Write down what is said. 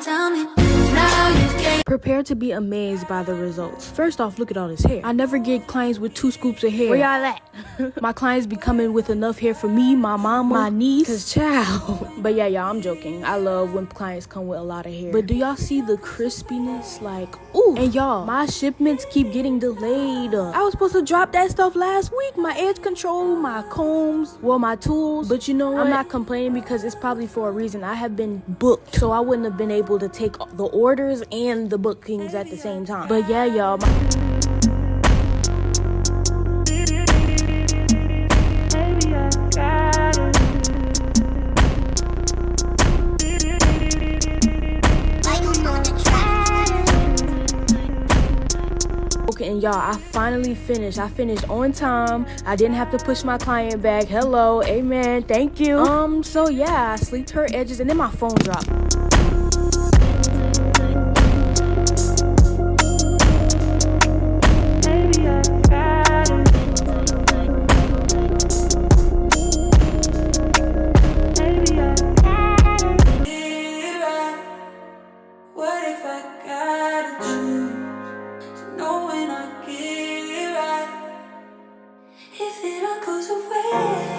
Tell me now you can. Prepare to be amazed by the results. First off, look at all this hair. I never get clients with 2 scoops of hair. Where y'all at? My clients be coming with enough hair for me, my mama, my niece. Cause child. But yeah, y'all, I'm joking. I love when clients come with a lot of hair. But do y'all see the crispiness? Like, ooh. And y'all, my shipments keep getting delayed. I was supposed to drop that stuff last week. My edge control, my combs, well, my tools. But you know what? I'm not complaining because it's probably for a reason. I have been booked, so I wouldn't have been able to take the orders and the bookings at the same time. But yeah, y'all. And y'all, I finally finished. I finished on time. I didn't have to push my client back. Hello, amen, thank you. So yeah, I sleeked her edges and then my phone dropped. If it all goes away.